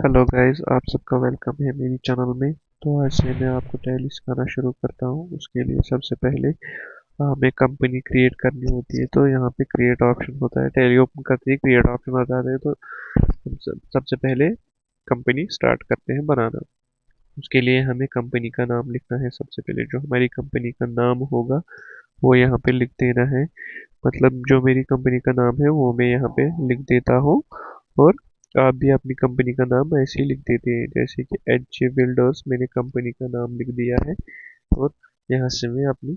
Hello guys, आप सबका welcome है मेरी चैनल में। तो आज से मैं आपको टैली सिखाना शुरू करता हूँ। उसके लिए सबसे पहले हमें कंपनी क्रिएट करनी होती है। तो यहाँ पे क्रिएट ऑप्शन होता है, टैली ओपन करते ही क्रिएट ऑप्शन आ जाता है। तो हम सबसे पहले कंपनी स्टार्ट करते हैं बनाना। उसके लिए हमें कंपनी का नाम लिखना है। सबसे पहले जो हमारी कंपनी का नाम होगा वो यहाँ पे लिख देना है। मतलब जो मेरी कंपनी का नाम है वो मैं यहाँ पे लिख देता हूँ। और आप भी अपनी कंपनी का नाम ऐसे ही लिख देते हैं, जैसे कि एच जे बिल्डर्स मैंने कंपनी का नाम लिख दिया है। और यहाँ से मैं अपनी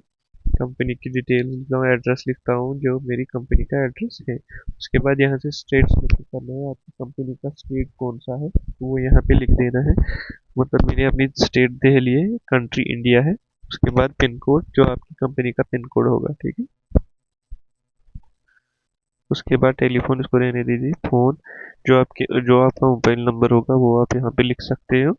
कंपनी की डिटेल लिखता हूँ, एड्रेस लिखता हूँ जो मेरी कंपनी का एड्रेस है। उसके बाद यहाँ से स्टेट सिलेक्ट करना है, आपकी कंपनी का स्टेट कौन सा है तो वो यहाँ पे लिख देना है। मतलब मैंने अपनी स्टेट दिल्ली है, कंट्री इंडिया है। उसके बाद पिन कोड जो आपकी कंपनी का पिन कोड होगा, ठीक है। उसके बाद टेलीफोन इसको रहने दीजिए, फोन जो आपका मोबाइल नंबर होगा वो आप यहाँ पे लिख सकते हो।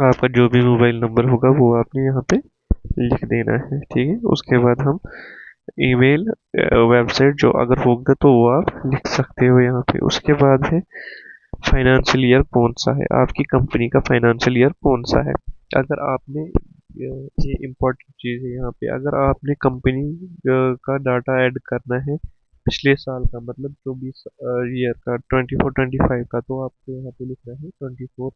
आपका जो भी मोबाइल नंबर होगा वो आपने यहाँ पे लिख देना है, ठीक है। उसके बाद हम ईमेल, वेबसाइट जो अगर होगा तो वो आप लिख सकते हो यहाँ पे। उसके बाद है फाइनेंशियल ईयर कौन सा है, आपकी कंपनी का फाइनेंशियल ईयर कौन सा है। अगर आपने ये इम्पोर्टेंट चीज़ है यहाँ पे, अगर आपने कंपनी का डाटा ऐड करना है पिछले साल का, मतलब 24 ईयर का, 24-25 का, तो आपको यहाँ पे लिखना है 24,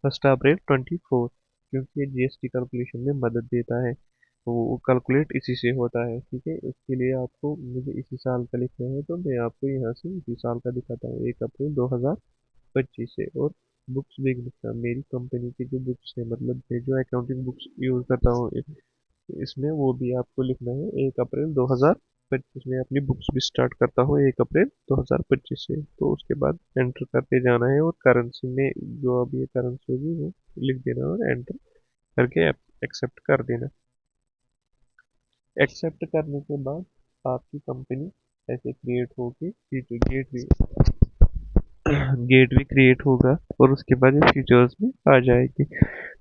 1 अप्रैल 24। क्योंकि ये जीएसटी कैलकुलेशन में मदद देता है, तो वो कैलकुलेट इसी से होता है, ठीक है। उसके लिए आपको मुझे इसी साल का लिखना है, तो मैं आपको यहाँ से इसी साल का दिखाता हूँ, 1 अप्रैल 2025 से। और बुक्स भी लिखना, मेरी कंपनी की जो बुक्स है, मतलब मैं जो अकाउंटिंग बुक्स यूज़ करता हूँ इसमें, वो भी आपको लिखना है। 1 अप्रैल 2025 में अपनी बुक्स भी स्टार्ट करता हूँ 1 अप्रैल 2025 से। तो उसके बाद एंटर करते जाना है, और करेंसी में जो अभी करेंसी होगी वो लिख देना और एंटर करके एक्सेप्ट कर देना। एक्सेप्ट करने के बाद आपकी कंपनी ऐसे क्रिएट होगी, गेट भी गेट भी क्रिएट होगा, और उसके बाद ये फीचर्स में आ जाएगी।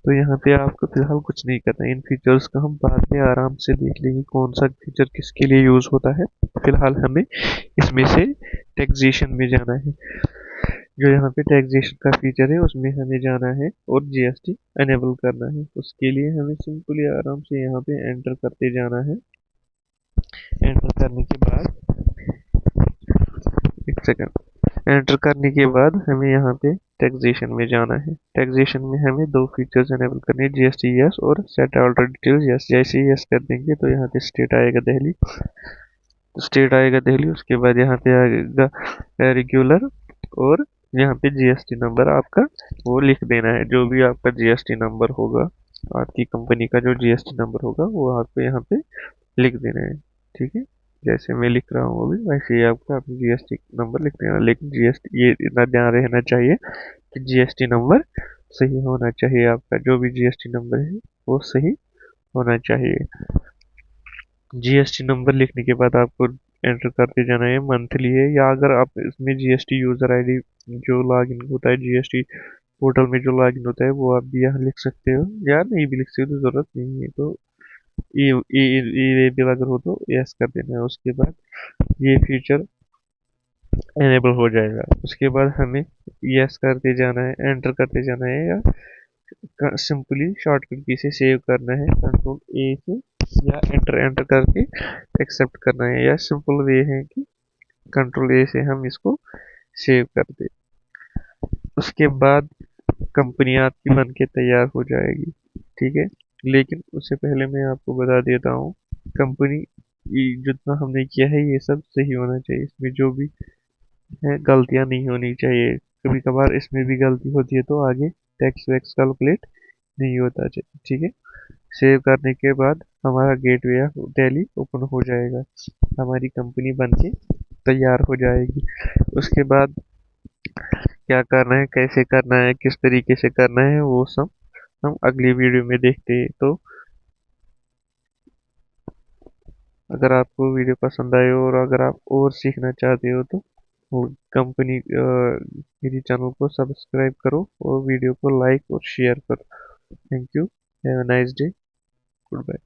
तो यहाँ पे आपको फिलहाल कुछ नहीं करना है, इन फीचर्स का हम बाद में आराम से देख लेंगे कौन सा फीचर किसके लिए यूज होता है। फिलहाल हमें इसमें से टैक्सेशन में जाना है। जो यहाँ पे टैक्सेशन का फीचर है उसमें हमें जाना है और जीएसटी अनेबल करना है। उसके लिए हमें सिंपली आराम से यहाँ पे एंटर करते जाना है। एंटर करने के बाद, एक सेकंड, एंटर करने के बाद हमें यहाँ पे टैक्सेशन में जाना है। टैक्सेशन में हमें दो फीचर्स एनेबल करने हैं, जीएसटी यस और सेट ऑल डिटेल्स यस। जैसे ही यस कर देंगे तो यहाँ पे स्टेट आएगा दिल्ली, स्टेट आएगा दिल्ली। उसके बाद यहाँ पे आएगा रेगुलर, और यहाँ पे जीएसटी नंबर आपका वो लिख देना है। जो भी आपका जीएसटी नंबर होगा, आपकी कंपनी का जो जीएसटी नंबर होगा वो आपको यहाँ पे लिख देना है, ठीक है। जैसे मैं लिख रहा हूँ अभी, वैसे ही आपको अपनी जीएसटी नंबर लिख देना। लेकिन जीएसटी ये इतना ध्यान रहना चाहिए कि जीएसटी नंबर सही होना चाहिए, आपका जो भी जीएसटी नंबर है वो सही होना चाहिए। जीएसटी नंबर लिखने के बाद आपको एंटर करते जाना है, मंथली है, या अगर आप इसमें जीएसटी यूजर आईडी जो लॉगिन होता है जीएसटी पोर्टल में जो लॉगिन होता है वो आप भी यहाँ लिख सकते हो, या नहीं भी लिख सकते हो तो जरूरत नहीं है। तो ई ई बिल अगर हो तो यस कर देना है। उसके बाद ये फीचर एनेबल हो जाएगा। उसके बाद हमें यस करते जाना है, एंटर करते जाना है, या सिंपली शॉर्टकट की से सेव करना है कंट्रोल ए से, या एंटर एंटर करके एक्सेप्ट करना है। या सिंपल वे है कि कंट्रोल ए से हम इसको सेव कर दे। उसके बाद कंपनी आपकी बन के तैयार हो जाएगी, ठीक है। लेकिन उससे पहले मैं आपको बता देता हूँ, कंपनी जितना हमने किया है ये सब सही होना चाहिए, इसमें जो भी है गलतियाँ नहीं होनी चाहिए। कभी कभार इसमें भी गलती होती है तो आगे टैक्स वैक्स कैलकुलेट नहीं होता चाहिए, ठीक है। सेव करने के बाद हमारा गेटवे या टैली ओपन हो जाएगा, हमारी कंपनी बन के तैयार हो जाएगी। उसके बाद क्या करना है, कैसे करना है, किस तरीके से करना है, वो सब हम अगली वीडियो में देखते हैं। तो अगर आपको वीडियो पसंद आए और अगर आप और सीखना चाहते हो तो कंपनी मेरी चैनल को सब्सक्राइब करो और वीडियो को लाइक और शेयर करो। Thank you, have a nice day, good bye.